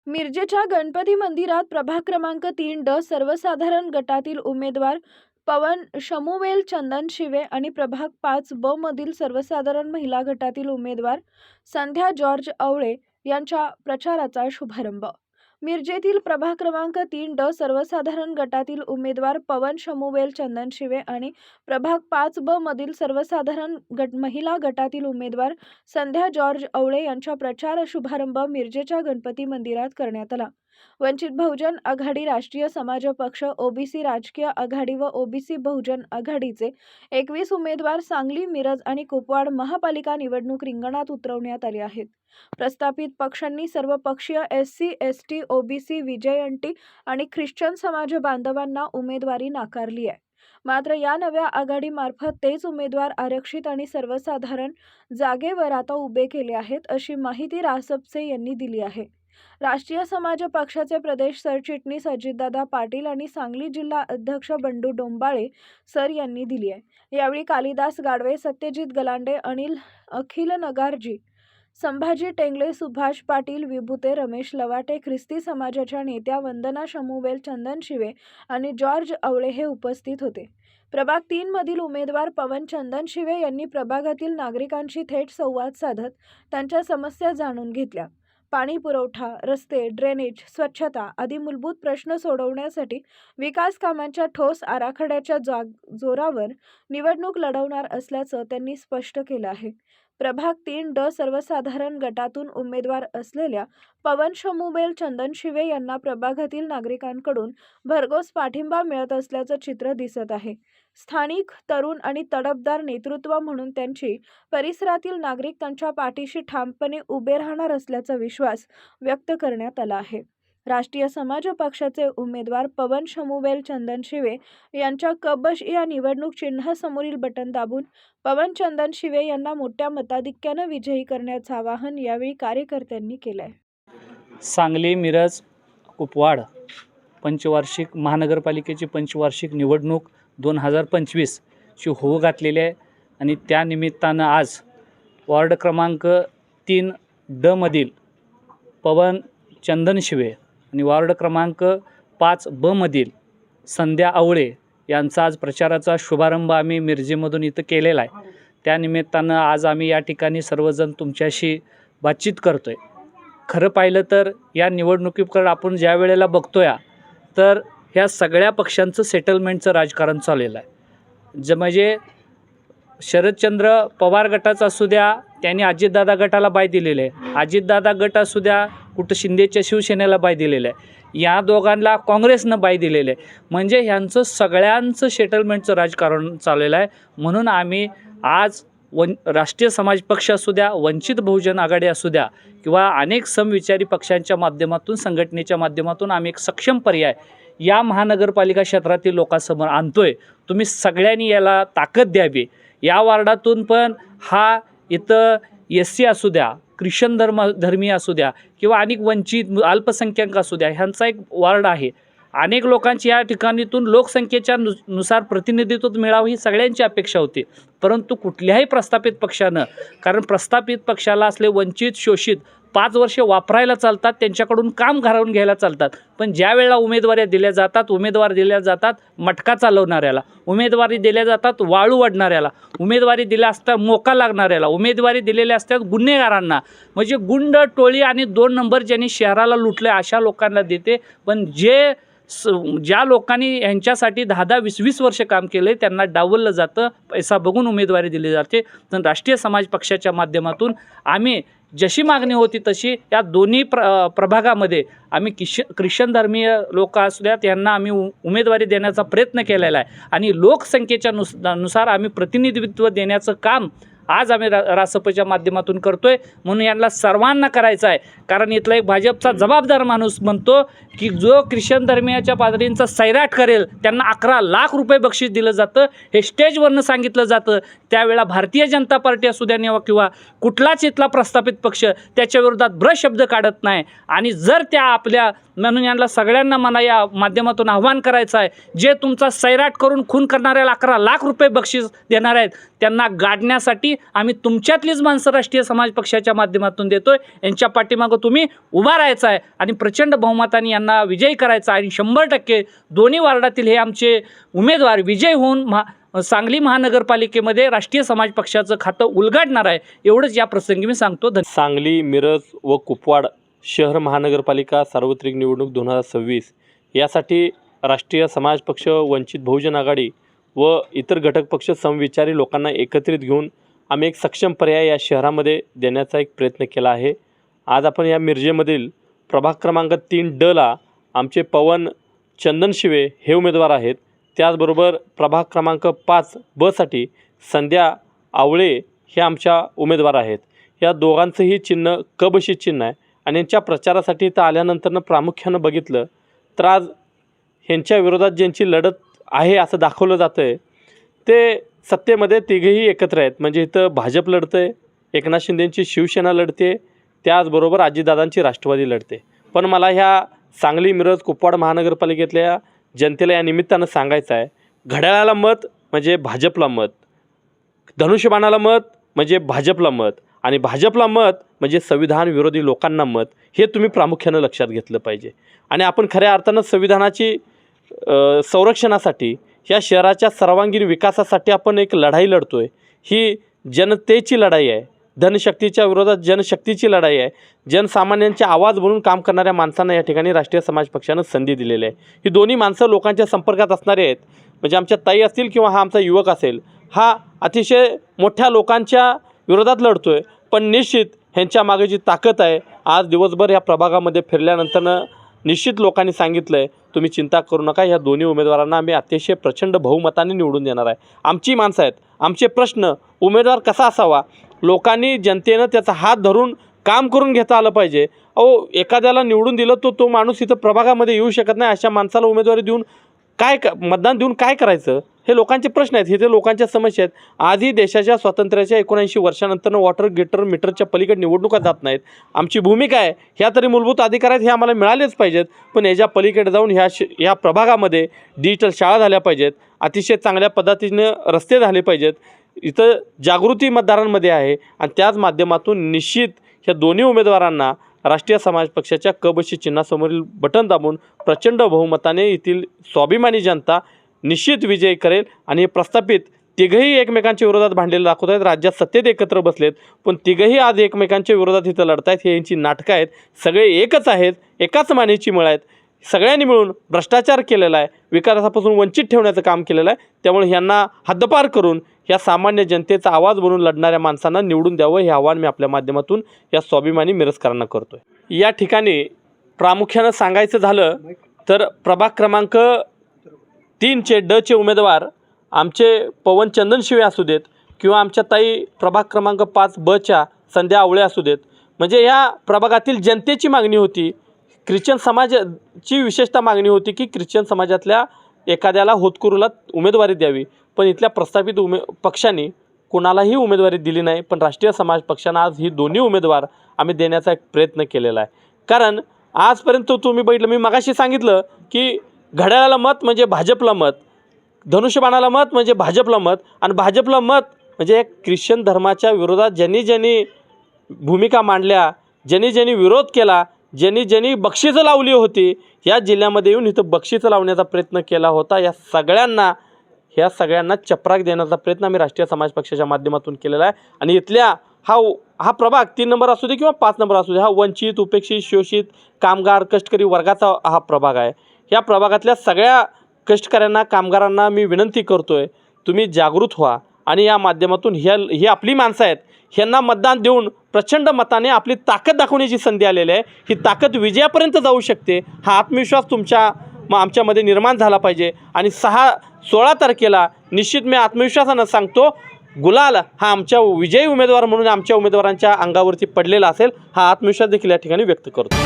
मिरजेच्या गणपती मंदिरात प्रभाग क्रमांक 3 सर्वसाधारण गटातील उमेदवार पवन शमुवेल चंदनशिवे आणि प्रभाग 5 मधील सर्वसाधारण महिला गटातील उमेदवार संध्या जॉर्ज आवळे यांच्या प्रचाराचा शुभारंभ. मिरजेतील प्रभाग क्रमांक 3 सर्वसाधारण गटातील उमेदवार पवन शमुवेल चंदनशिवे आणि प्रभाग 5 मधील सर्वसाधारण महिला गटातील उमेदवार संध्या जॉर्ज आवळे यांचा प्रचार शुभारंभ मिरजेच्या गणपती मंदिरात करण्यात आला. वंचित बहुजन आघाडी, राष्ट्रीय समाज पक्ष, ओबीसी राजकीय आघाडी व ओबीसी बहुजन आघाडीचे 21 उमेदवार सांगली, मिरज आणि कुपवाड महापालिका निवडणूक रिंगणात उतरवण्यात आले आहेत. प्रस्थापित पक्षांनी सर्वपक्षीय एससी, एसटी, ओबीसी, विजयंती आणि ख्रिश्चन समाज बांधवांना उमेदवारी नाकारली आहे. मात्र या नव्या आघाडीमार्फत तेच उमेदवार आरक्षित आणि सर्वसाधारण जागेवर आता उभे केले आहेत, अशी माहिती रासपचे यांनी दिली आहे. राष्ट्रीय समाज पक्षाचे प्रदेश सरचिटणीस अजितदादा पाटील आणि सांगली जिल्हा अध्यक्ष बंडू डोंबाळे सर यांनी दिली आहे. यावेळी कालिदास गाडवे, सत्यजित गलांडे, अखिल नगारजी, संभाजी टेंगले, सुभाष पाटील, विभूते, रमेश लवाटे, ख्रिस्ती समाजाच्या नेत्या वंदना शमुवेल चंदनशिवे आणि जॉर्ज आवळे हे उपस्थित होते. प्रभाग 3 मधील उमेदवार पवन चंदनशिवे यांनी प्रभागातील नागरिकांशी थेट संवाद साधत त्यांच्या समस्या जाणून घेतल्या. पाणी पुरवठा, रस्ते, ड्रेनेज, स्वच्छता आदी मूलभूत प्रश्न सोडवण्यासाठी विकास कामांच्या ठोस आराखड्याच्या जोरावर निवडणूक लढवणार असल्याचं त्यांनी स्पष्ट केलं आहे. प्रभाग 3 सर्वसाधारण गटातून उमेदवार असलेल्या पवन शमुवेल चंदनशिवे यांना प्रभागातील नागरिकांकडून भरघोस पाठिंबा मिळत असल्याचं चित्र दिसत आहे. स्थानिक, तरुण आणि तडफदार नेतृत्व म्हणून त्यांची परिसरातील नागरिक त्यांच्या पाठीशी ठामपणे उभे राहणार असल्याचा विश्वास व्यक्त करण्यात आला आहे. राष्ट्रीय समाज पक्षाचे उमेदवार पवन शमुवेल चंदनशिवे यांच्या कबश या निवडणूक चिन्हासमोरील बटन दाबून पवन चंदनशिवे यांना मोठ्या मताधिक्यानं विजयी करण्याचं आवाहन यावेळी कार्यकर्त्यांनी केलं आहे. सांगली, मिरज, कुपवाड पंचवार्षिक महानगरपालिकेची पंचवार्षिक निवडणूक 2025 ची होऊ घातलेली आहे आणि त्यानिमित्तानं आज वॉर्ड क्रमांक 3D मधील पवन चंदनशिवे आणि वॉर्ड क्रमांक 5B मधील संध्या आवळे यांचा आज प्रचाराचा शुभारंभ आम्ही मिरजेमधून इथं केलेला आहे. त्यानिमित्तानं आज आम्ही या ठिकाणी सर्वजण तुमच्याशी बातचीत करतो आहे. खरं पाहिलं तर या निवडणुकीकडे आपण ज्या वेळेला बघतोय तर ह्या सगळ्या पक्षांचं सेटलमेंटचं राजकारण चाललेलं आहे. म्हणजे शरदचंद्र पवार गटाचा असू द्या, त्यांनी अजितदादा गटाला बाय दिलेलं आहे. अजितदादा गट असू द्या, कुठं शिंदेच्या शिवसेनेला बाय दिलेलं आहे. या दोघांना काँग्रेसनं बाय दिलेलं आहे. म्हणजे ह्यांचं सगळ्यांचं सेटलमेंटचं राजकारण चाललेलं आहे. म्हणून आम्ही आज राष्ट्रीय समाज पक्ष असू द्या, वंचित बहुजन आघाडी असू द्या किंवा अनेक समविचारी पक्षांच्या माध्यमातून, संघटनेच्या माध्यमातून आम्ही एक सक्षम पर्याय या महानगरपालिका क्षेत्रातील लोकांसमोर आणतोय. तुम्ही सगळ्यांनी याला ताकद द्यावी. या वार्डातून पण हा इथं एस सी असू द्या, ख्रिश्चन धर्मीय असू द्या किंवा अनेक वंचित अल्पसंख्याक असू द्या, ह्यांचा एक वार्ड आहे. अनेक लोकांची या ठिकाणीतून लोकसंख्येच्या नुसार प्रतिनिधित्व मिळावं ही सगळ्यांची अपेक्षा होती. परंतु कुठल्याही प्रस्थापित पक्षानं, कारण प्रस्थापित पक्षाला असले वंचित, शोषित 5 वर्षे वापरायला चालतात, त्यांच्याकडून काम घालवून घ्यायला चालतात. पण ज्या वेळेला उमेदवारी दिल्या जातात मटका चालवणाऱ्याला, उमेदवारी दिल्या जातात वाळू वाढणाऱ्याला, उमेदवारी दिल्या असतात मोका लागणाऱ्याला, उमेदवारी दिलेल्या असतात गुन्हेगारांना, म्हणजे गुंड टोळी आणि 2 नंबर ज्यांनी शहराला लुटले अशा लोकांना देते. पण ज्या लोकांनी यांच्यासाठी 10-10, 20-20 वर्ष काम केले त्यांना डावललं जातं, पैसा बघून उमेदवारी दिली जाते. तर राष्ट्रीय समाज पक्षाच्या माध्यमातून आम्ही जशी मागणी होती तशी या दोन्ही प्रभागामध्ये आम्ही ख्रिश्चन धर्मीय लोक असू द्यात यांना आम्ही उमेदवारी देण्याचा प्रयत्न केलेला आहे आणि लोकसंख्येच्या नुसार आम्ही प्रतिनिधित्व देण्याचं काम आज आम्ही रासपच्या माध्यमातून करतोय. म्हणून यांना सर्वांना करायचं आहे. कारण इथला एक भाजपचा जबाबदार माणूस म्हणतो की जो ख्रिश्चन धर्मियाच्या पादरींचा सैराट करेल त्यांना 11 लाख रुपये बक्षीस दिलं जातं. हे स्टेजवरनं सांगितलं जातं. त्यावेळेला भारतीय जनता पार्टी असू द्या किंवा कुठलाच इथला प्रस्थापित पक्ष त्याच्या विरोधात ब्रश शब्द काढत नाही. आणि जर त्या आपल्या म्हणून यांना सगळ्यांना मला या माध्यमातून आव्हान करायचं आहे, जे तुमचा सैराट करून खून करणाऱ्याला 11 लाख रुपये बक्षीस देणार आहेत त्यांना गाडण्यासाठी आम्ही तुमच्यातलीच माणसं राष्ट्रीय समाज पक्षाच्या माध्यमातून देतोय. यांच्या पाठीमागं तुम्ही उभा राहायचं आहे आणि प्रचंड बहुमताने यांना विजयी करायचा आहे. आणि 100% दोन्ही वार्डातील हे आमचे उमेदवार विजय होऊन सांगली महानगरपालिकेमध्ये राष्ट्रीय समाज पक्षाचं खातं उलगडणार आहे. एवढंच या प्रसंगी मी सांगतो. सांगली, मिरज व कुपवाड शहर महानगरपालिका सार्वत्रिक निवडणूक 2026 यासाठी राष्ट्रीय समाज पक्ष, वंचित बहुजन आघाडी व इतर घटक पक्ष समविचारी लोकांना एकत्रित घेऊन आम्ही एक सक्षम पर्याय या शहरामध्ये देण्याचा एक प्रयत्न केला आहे. आज आपण या मिरजेमधील प्रभाग क्रमांक 3D आमचे पवन चंदनशिवे हे उमेदवार आहेत. त्याचबरोबर प्रभाग क्रमांक 5B संध्या आवळे हे आमच्या उमेदवार आहेत. या दोघांचंही चिन्ह कबशी चिन्ह आहे. आणि यांच्या प्रचारासाठी इथं आल्यानंतरनं प्रामुख्यानं बघितलं तर आज ह्यांच्या विरोधात ज्यांची लढत आहे असं दाखवलं जातं आहे ते सत्तेमध्ये तिघेही एकत्र आहेत. म्हणजे इथं भाजप लढतं आहे, एकनाथ शिंदेंची शिवसेना लढते, त्याचबरोबर अजितदादांची राष्ट्रवादी लढते. पण मला ह्या सांगली, मिरज, कुपवाड महानगरपालिकेतल्या जनतेला या निमित्तानं सांगायचं आहे, घड्याळाला मत म्हणजे भाजपला मत, धनुष्यबाणाला मत म्हणजे भाजपला मत, आणि भाजपला मत म्हणजे संविधान विरोधी लोकांना मत. हे तुम्ही प्रामुख्यानं लक्षात घेतलं पाहिजे. आणि आपण खऱ्या अर्थानं संविधानाची संरक्षणासाठी, या शहराच्या सर्वांगीण विकासासाठी आपण एक लढाई लढतो आहे. ही जनतेची लढाई आहे, धनशक्तीच्या विरोधात जनशक्तीची लढाई आहे. जनसामान्यांचे आवाज बनून काम करणाऱ्या माणसांना या ठिकाणी राष्ट्रीय समाज पक्षानं संधी दिलेली आहे. ही दोन्ही माणसं लोकांच्या संपर्कात असणारे आहेत. म्हणजे आमच्या ताई असतील किंवा हा आमचा युवक असेल, हा अतिशय मोठ्या लोकांच्या विरोधात लढतो आहे. पण निश्चित ह्यांच्या मागे जी ताकद आहे, आज दिवसभर ह्या प्रभागामध्ये फिरल्यानंतरनं निश्चित लोकांनी सांगितलं आहे तुम्ही चिंता करू नका, ह्या दोन्ही उमेदवारांना आम्ही अतिशय प्रचंड बहुमताने निवडून देणार आहे. आमची माणसं आहेत, आमचे प्रश्न, उमेदवार कसा असावा, लोकांनी जनतेनं त्याचा हात धरून काम करून घेता आलं पाहिजे. एखाद्याला निवडून दिलं तो माणूस इथं प्रभागामध्ये येऊ शकत नाही, अशा माणसाला उमेदवारी देऊन मतदान देऊन काय करायचं, हे लोकांचे प्रश्न आहेत, हे ते लोकांच्या समस्या आहेत. आजही देशाच्या स्वातंत्र्याच्या 79 वर्षानंतर वॉटर गेटर मीटरच्या पलीकडे निवडणुका जात नाहीत. आमची भूमिका आहे, ह्या तरी मूलभूत अधिकार आहेत, हे आम्हाला मिळालेच पाहिजेत. पण याच्या पलीकडे जाऊन ह्या प्रभागामध्ये डिजिटल शाळा झाल्या पाहिजेत, अतिशय चांगल्या पद्धतीने रस्ते झाले पाहिजेत. इथं जागृती मतदारांमध्ये आहे. आणि त्याच माध्यमातून निश्चित ह्या दोन्ही उमेदवारांना राष्ट्रीय समाज पक्षाच्या कबशी चिन्हासमोरील बटन दाबून प्रचंड बहुमताने येथील स्वाभिमानी जनता निश्चित विजय करेल. आणि हे प्रस्थापित तिघंही एकमेकांच्या विरोधात भांडलेलं दाखवत आहेत. राज्यात सत्तेत एकत्र बसलेत, पण तिघंही आज एकमेकांच्या विरोधात इथं लढत आहेत. हे यांची नाटकं आहेत. सगळे एकच आहेत, एकाच मानेची मळ आहेत. सगळ्यांनी मिळून भ्रष्टाचार केलेला आहे, विकासापासून वंचित ठेवण्याचं काम केलेलं आहे. त्यामुळे ह्यांना हद्दपार करून या सामान्य जनतेचा आवाज बनून लढणाऱ्या माणसांना निवडून द्यावं, हे आव्हान मी आपल्या माध्यमातून या स्वाभिमानी मिरजकरांना करतो आहे. या ठिकाणी प्रामुख्यानं सांगायचं झालं तर प्रभाग क्रमांक 3D उमेदवार आमचे पवन चंदनशिवे असू देत किंवा आमच्या ताई प्रभाग क्रमांक 5B संध्या आवळे असू देत, म्हणजे या प्रभागातील जनतेची मागणी होती, ख्रिश्चन समाजाची विशेषतः मागणी होती की ख्रिश्चन समाजातल्या एखाद्याला होतकरूला उमेदवारी द्यावी. पण इथल्या प्रस्थापित पक्षांनी कुणालाही उमेदवारी दिली नाही. पण राष्ट्रीय समाज पक्षानं आज ही दोन्ही उमेदवार आम्ही देण्याचा एक प्रयत्न केलेला आहे. कारण आजपर्यंत तुम्ही बघितलं, मी मगाशी सांगितलं की घड्याळाला मत म्हणजे भाजपला मत, धनुष्यबाणाला मत म्हणजे भाजपला मत, आणि भाजपला मत म्हणजे ख्रिश्चन धर्माच्या विरोधात ज्यांनी भूमिका मांडल्या, ज्यांनी विरोध केला, ज्यांनी बक्षिसं लावली होती, या जिल्ह्यामध्ये येऊन इथं बक्षिसं लावण्याचा प्रयत्न केला होता, या सगळ्यांना चपराक देण्याचा प्रयत्न आम्ही राष्ट्रीय समाज पक्षाच्या माध्यमातून केलेला आहे. आणि इथल्या हा प्रभाग 3 नंबर असू दे किंवा 5 नंबर असू दे, हा वंचित, उपेक्षित, शोषित, कामगार, कष्टकरी वर्गाचा हा प्रभाग आहे. ह्या प्रभागातल्या सगळ्या कष्टकऱ्यांना, कामगारांना मी विनंती करतो आहे, तुम्ही जागृत व्हा आणि या माध्यमातून ही आपली माणसं आहेत, ह्यांना मतदान देऊन प्रचंड मताने आपली ताकद दाखवण्याची संधी आलेली आहे. ही ताकद विजयापर्यंत जाऊ शकते, हा आत्मविश्वास आमच्यामध्ये निर्माण झाला पाहिजे. आणि 16 तारखेला निश्चित मी आत्मविश्वासानं सांगतो, गुलाल हा आमच्या विजयी उमेदवार म्हणून आमच्या उमेदवारांच्या अंगावरती पडलेला असेल, हा आत्मविश्वास देखील या ठिकाणी व्यक्त करतो.